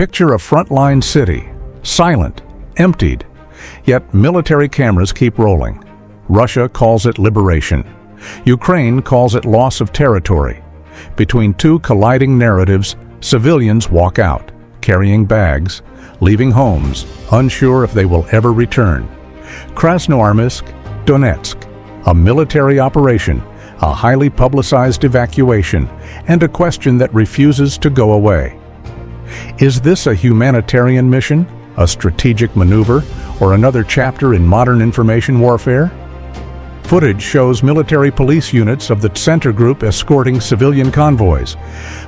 Picture a frontline city, silent, emptied, yet military cameras keep rolling. Russia calls it liberation. Ukraine calls it loss of territory. Between two colliding narratives, civilians walk out, carrying bags, leaving homes, unsure if they will ever return. Krasnoarmeysk, Donetsk, a military operation, a highly publicized evacuation, and a question that refuses to go away. Is this a humanitarian mission, a strategic maneuver, or another chapter in modern information warfare? Footage shows military police units of the center group escorting civilian convoys.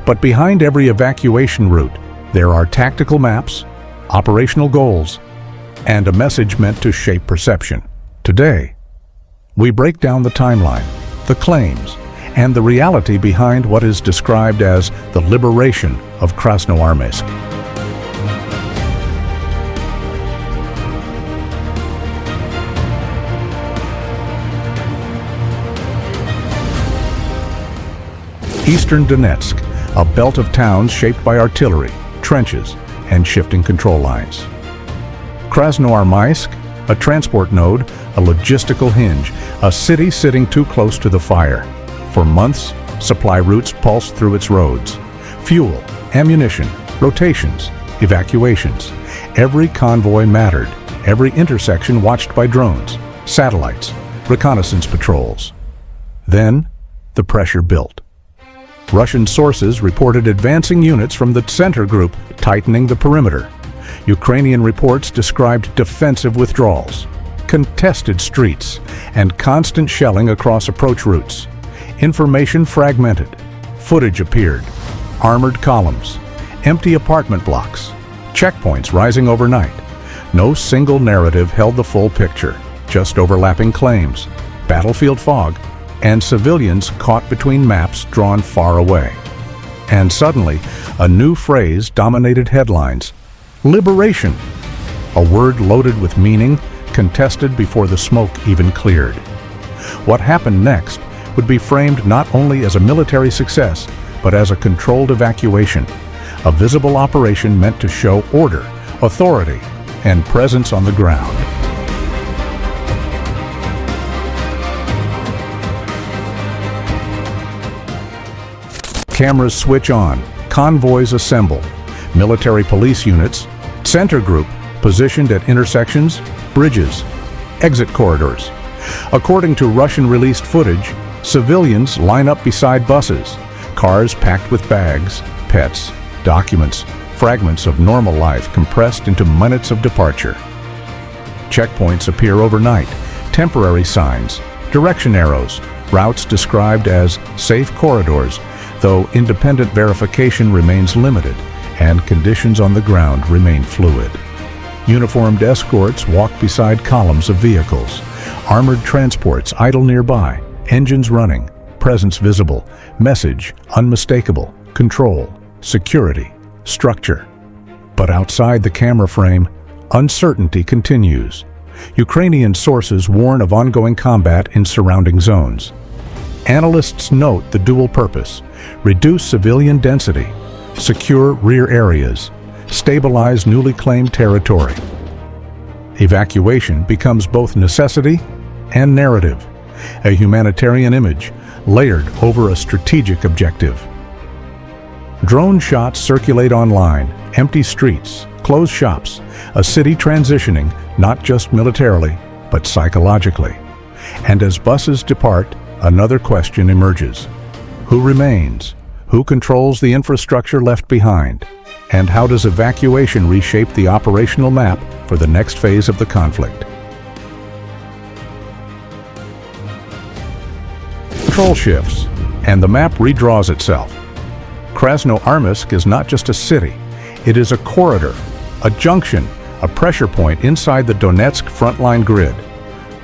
But behind every evacuation route, there are tactical maps, operational goals, and a message meant to shape perception. Today, we break down the timeline, the claims, and the reality behind what is described as the liberation of Krasnoarmeysk. Eastern Donetsk, a belt of towns shaped by artillery, trenches, and shifting control lines. Krasnoarmeysk, a transport node, a logistical hinge, a city sitting too close to the fire. For months, supply routes pulsed through its roads. Fuel, ammunition, rotations, evacuations. Every convoy mattered, every intersection watched by drones, satellites, reconnaissance patrols. Then, the pressure built. Russian sources reported advancing units from the center group tightening the perimeter. Ukrainian reports described defensive withdrawals, contested streets, and constant shelling across approach routes. Information fragmented. Footage appeared. Armored columns, empty apartment blocks, checkpoints rising overnight. No single narrative held the full picture, just overlapping claims, battlefield fog, and civilians caught between maps drawn far away. And suddenly, a new phrase dominated headlines: liberation, a word loaded with meaning, contested before the smoke even cleared. What happened next would be framed not only as a military success, but as a controlled evacuation, a visible operation meant to show order, authority, and presence on the ground. Cameras switch on, convoys assemble, military police units, center group positioned at intersections, bridges, exit corridors. According to Russian-released footage, civilians line up beside buses, cars packed with bags, pets, documents, fragments of normal life compressed into minutes of departure. Checkpoints appear overnight, temporary signs, direction arrows, routes described as safe corridors, though independent verification remains limited and conditions on the ground remain fluid. Uniformed escorts walk beside columns of vehicles. Armored transports idle nearby, engines running, presence visible, message unmistakable, control, security, structure. But outside the camera frame, uncertainty continues. Ukrainian sources warn of ongoing combat in surrounding zones. Analysts note the dual purpose: reduce civilian density, secure rear areas, stabilize newly claimed territory. Evacuation becomes both necessity and narrative, a humanitarian image layered over a strategic objective. Drone shots circulate online, empty streets, closed shops, a city transitioning not just militarily, but psychologically. And as buses depart, another question emerges. Who remains? Who controls the infrastructure left behind? And how does evacuation reshape the operational map for the next phase of the conflict? Control shifts, and the map redraws itself. Krasnoarmeysk is not just a city, it is a corridor, a junction, a pressure point inside the Donetsk frontline grid.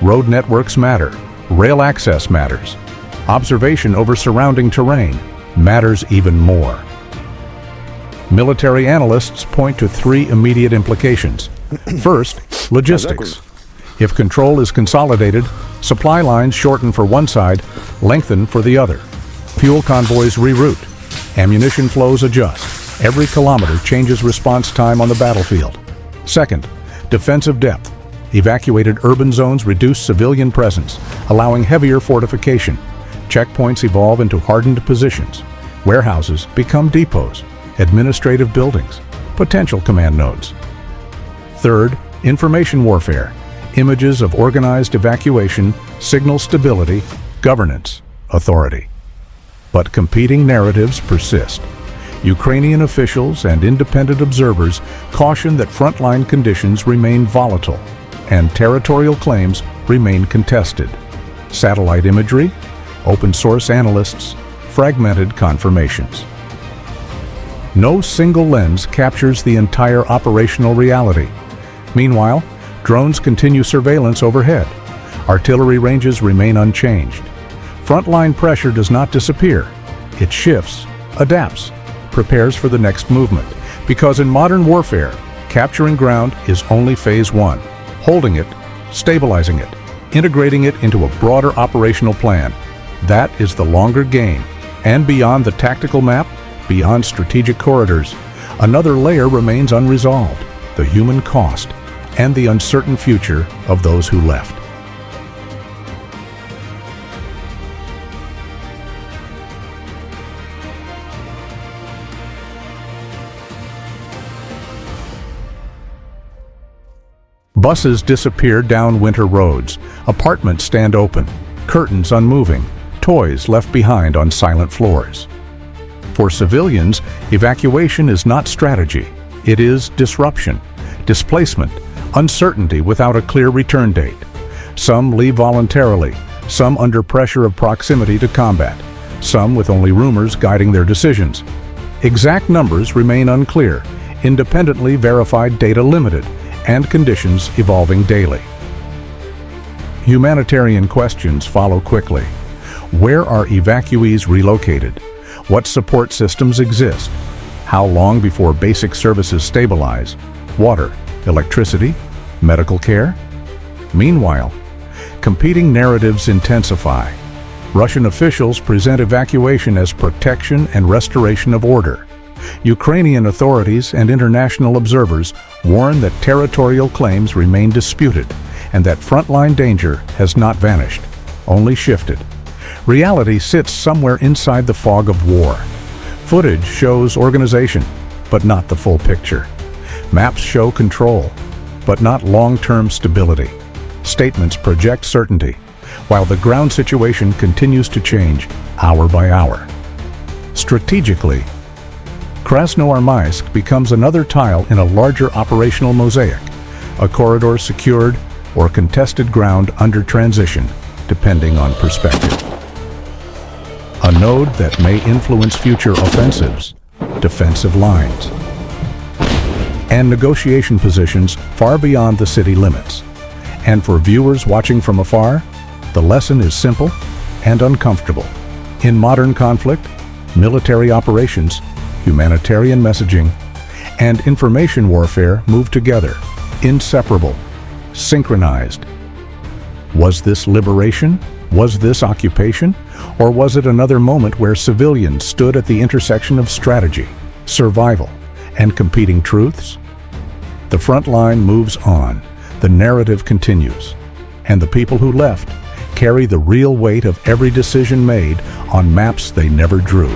Road networks matter, rail access matters. Observation over surrounding terrain matters even more. Military analysts point to three immediate implications. First, logistics. If control is consolidated, supply lines shorten for one side, lengthen for the other. Fuel convoys reroute, ammunition flows adjust, Every kilometer changes response time on the battlefield. Second, defensive depth. Evacuated urban zones reduce civilian presence, allowing heavier fortification. Checkpoints evolve into hardened positions. Warehouses become depots, administrative buildings, potential command nodes. Third, information warfare. Images of organized evacuation signal stability, governance, authority. But competing narratives persist. Ukrainian officials and independent observers caution that frontline conditions remain volatile and territorial claims remain contested. Satellite imagery, open-source analysts, fragmented confirmations. No single lens captures the entire operational reality. Meanwhile, drones continue surveillance overhead. Artillery ranges remain unchanged. Frontline pressure does not disappear. It shifts, adapts, prepares for the next movement. Because in modern warfare, capturing ground is only phase one. Holding it, stabilizing it, integrating it into a broader operational plan. That is the longer game. And beyond the tactical map, beyond strategic corridors, another layer remains unresolved: the human cost and the uncertain future of those who left. Buses disappear down winter roads, apartments stand open, curtains unmoving, toys left behind on silent floors. For civilians, evacuation is not strategy. It is disruption, displacement, uncertainty without a clear return date. Some leave voluntarily, some under pressure of proximity to combat, some with only rumors guiding their decisions. Exact numbers remain unclear, independently verified data limited, and conditions evolving daily. Humanitarian questions follow quickly. Where are evacuees relocated? What support systems exist? How long before basic services stabilize? Water, electricity, medical care? Meanwhile, competing narratives intensify. Russian officials present evacuation as protection and restoration of order. Ukrainian authorities and international observers warn that territorial claims remain disputed and that frontline danger has not vanished, only shifted. Reality sits somewhere inside the fog of war. Footage shows organization, but not the full picture. Maps show control, but not long-term stability. Statements project certainty, while the ground situation continues to change hour by hour. Strategically, Krasnoarmeysk becomes another tile in a larger operational mosaic, a corridor secured or contested ground under transition, depending on perspective. A node that may influence future offensives, defensive lines, and negotiation positions far beyond the city limits. And for viewers watching from afar, the lesson is simple and uncomfortable. In modern conflict, military operations, humanitarian messaging, and information warfare move together, inseparable, synchronized. Was this liberation? Was this occupation? Or was it another moment where civilians stood at the intersection of strategy, survival, and competing truths? The front line moves on, the narrative continues, and the people who left carry the real weight of every decision made on maps they never drew.